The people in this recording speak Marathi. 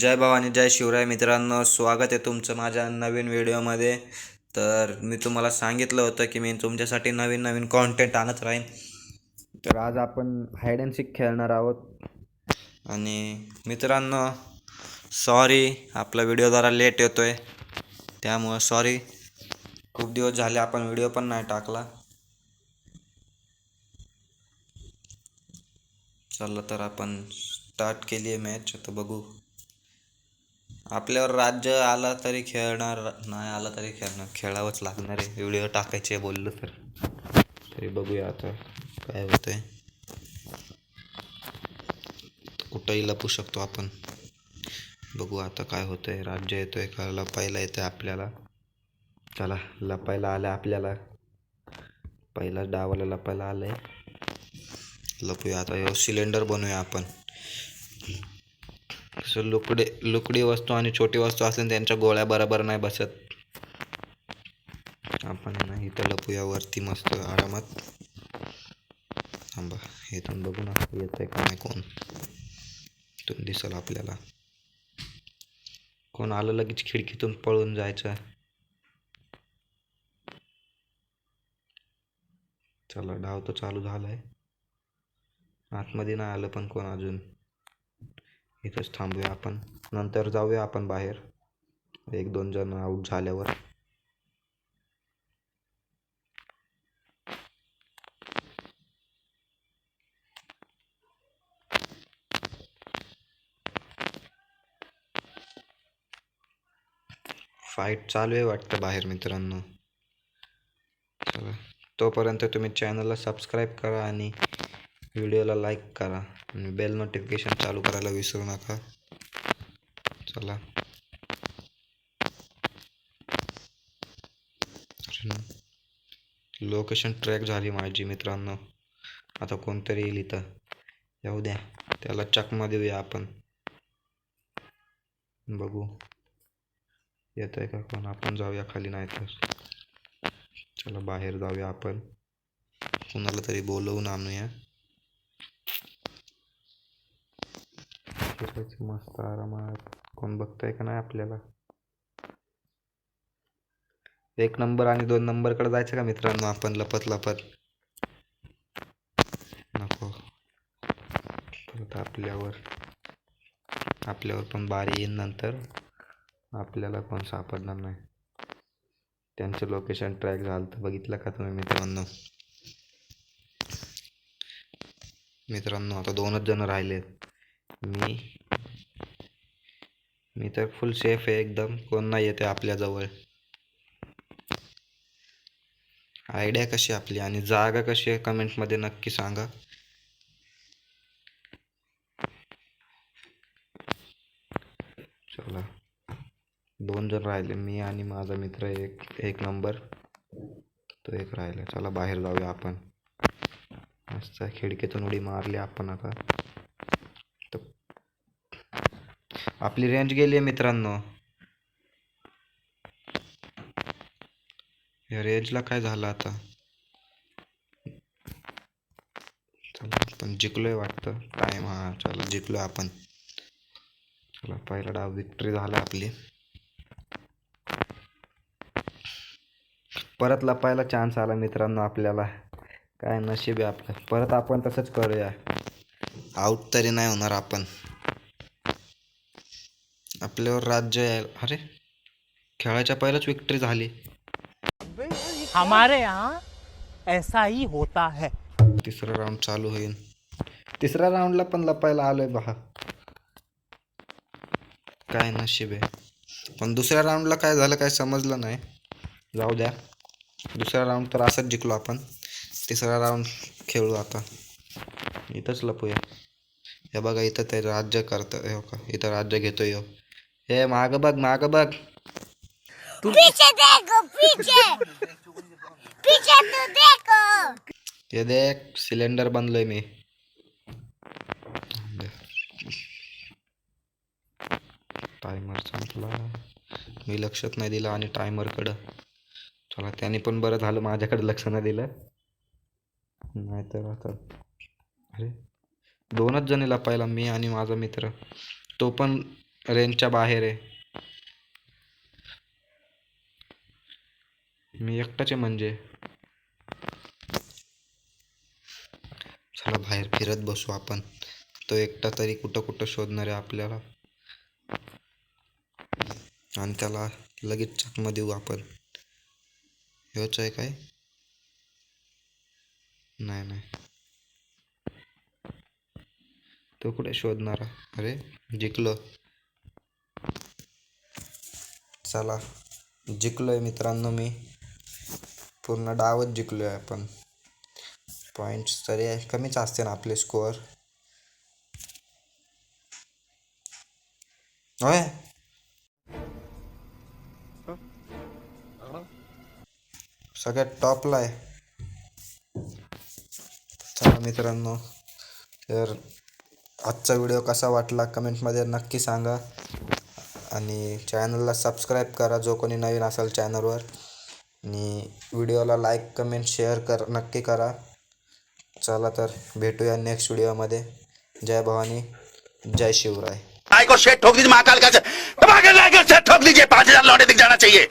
जय भवानी जय शिवराय मित्रांनो, स्वागत आहे तुमचं माझ्या नवीन व्हिडिओमध्ये. तर मी तुम्हाला सांगितलं होतं की मी तुमच्यासाठी नवीन नवीन कॉन्टेंट आणत राहीन. तर आज आपण हाईड अँड सीक खेळणार आहोत. आणि मित्रांनो, सॉरी, आपला व्हिडिओ जरा लेट येतोय, त्यामुळं सॉरी. खूप दिवस झाले आपण व्हिडिओ पण नाही टाकला. चला तर आपण स्टार्ट केली आहे मॅच. आता बघू, आपल्यावर राज्य आला तरी खेळणार, नाही आला तरी खेळणार, खेळावंच लागणार आहे. व्हिडिओ टाकायचे बोललो तर. तरी बघूया आता काय होतंय. कुठंही लपू शकतो आपण. बघू आता काय होतंय. राज्य येतोय का लपायला येतंय आपल्याला. चला, लपायला आलं आपल्याला. पहिलाच डावाला लपायला आलंय. लपूया आता. हे सिलेंडर बनवूया आपण. कसं लुकडी वस्तू आणि छोटी वस्तू असल्या त्यांच्या गोळ्या बरोबर नाही बसत. आपण नाही इथं लपूया वरती मस्त आरामात. थांबा, इथून बघू ना येतंय का नाही. कोण इथून दिसल आपल्याला. कोण आलं लगेच खिडकीतून पळून जायचं. चला, डाव तर चालू झालाय. आतमध्ये नाही आलं पण कोण अजून. इथंच थांबूया आपण, नंतर जाऊया आपण बाहेर 1-2 जण आऊट झाल्यावर. फाईट चालू आहे वाटतं बाहेर मित्रांनो. चला, तोपर्यंत तुम्ही चॅनलला सबस्क्राईब करा आणि व्हिडिओला लाईक करा आणि बेल नोटिफिकेशन चालू करायला विसरू नका. चला, लोकेशन ट्रॅक झाली माझी मित्रांनो. आता कोणतरी येईल इथं. येऊ द्या, त्याला चकमा देऊया आपण. बघू येत आहे का कोण. आपण जाऊया खाली, नाही तर चला बाहेर जाऊया आपण. कुणाला तरी बोलवून आणूया. मस्त आरामात. कोण बघताय का नाही आपल्याला. 1 नंबर आणि 2 नंबरकडे जायचं का मित्रांनो आपण लपत लपत. नको, परत आपल्यावर पण बारी येईल नंतर. आपल्याला कोण सापडणार नाही. त्यांचं लोकेशन ट्रॅक झालं तर बघितलं का तुम्ही मित्रांनो. आता 2च जण राहिलेत. मी तर फुल सेफ आहे एकदम. कोण नाही येते आपल्याजवळ. आयडिया कशी आपली आणि जागा कशी आहे कमेंटमध्ये नक्की सांगा. चला, 2 जण राहिले, मी आणि माझा मित्र. एक नंबर, तो एक राहिला. चला बाहेर जाऊया आपण. मस्त खिडकीतून उडी मारली आपण. आता आपली रेंज गेली आहे मित्रांनो. या रेंजला काय झालं आता. चला, आपण जिंकलोय वाटतं. टाइम, चला जिंकलोय आपण. चला, पहिला डाव विक्ट्री झाला आपली. परत लपायला चान्स आला मित्रांनो आपल्याला. काय नशीब आहे आपलं. परत आपण तसंच करूया. आऊट तरी नाही होणार आपण. आपल्यावर राज्य आहे. अरे, खेळाच्या पहिलाच विक्ट्री झाली. हमारे यहाँ ऐसा ही होता है. तिसरा राऊंड चालू होईल. तिसऱ्या राऊंडला पण लपायला आलोय बघा. काय नशीब आहे. पण दुसऱ्या राऊंडला काय झालं काय समजलं नाही. जाऊ द्या, दुसरा राऊंड तर असंच जिंकलो आपण. तिसरा राऊंड खेळू आता. इथंच लपूया. हे बघा, इथं ते राज्य करतं. हो का, इथं राज्य घेतोय. हे मागं बघ, मागं बघ. पीछे देखो, पीछे पीछे तो देखो. हे देख, सिलेंडर बनलोय मी. टायमर संपला. मी लक्षात नाही दिलं आणि टायमरकडं. चला, त्याने पण बरं झालं माझ्याकडे लक्ष नाही दिलं. नाहीतर आता अरे, 2च जणी लपायला, मी आणि माझा मित्र. तो पण रेंजच्या बाहेर आहे. मी एकटाच आहे म्हणजे. चला बाहेर फिरत बसू आपण. तो एकटा तरी कुठं कुठं शोधणार आहे आपल्याला. आणि त्याला लगेच चकमा देऊ आपण. ह्योच आहे काय? नाही नाही, तो कुठे शोधणारा. अरे जिंकलो. चला जिंकलोय मित्रांनो मी. पूर्ण डावच जिंकलोय आपण. पॉईंट्स तरी कमीच असते ना आपले स्कोअर. होय सगळ्यात टॉपला आहे. चला मित्रांनो, तर आजचा व्हिडिओ कसा वाटला कमेंटमध्ये नक्की सांगा. आणि चॅनलला सबस्क्राईब करा जो कोणी नवीन असेल चॅनलवर. आणि व्हिडिओला लाईक कमेंट शेअर नक्की करा. चला तर भेटूया नेक्स्ट व्हिडिओमध्ये. जय भवानी, जय शिवराय. को शेट ठोक दीजिए महाकाल का, धमाके लाकर शेट ठोक दीजिए, 5,000 लौटे दिख जाना चाहिए।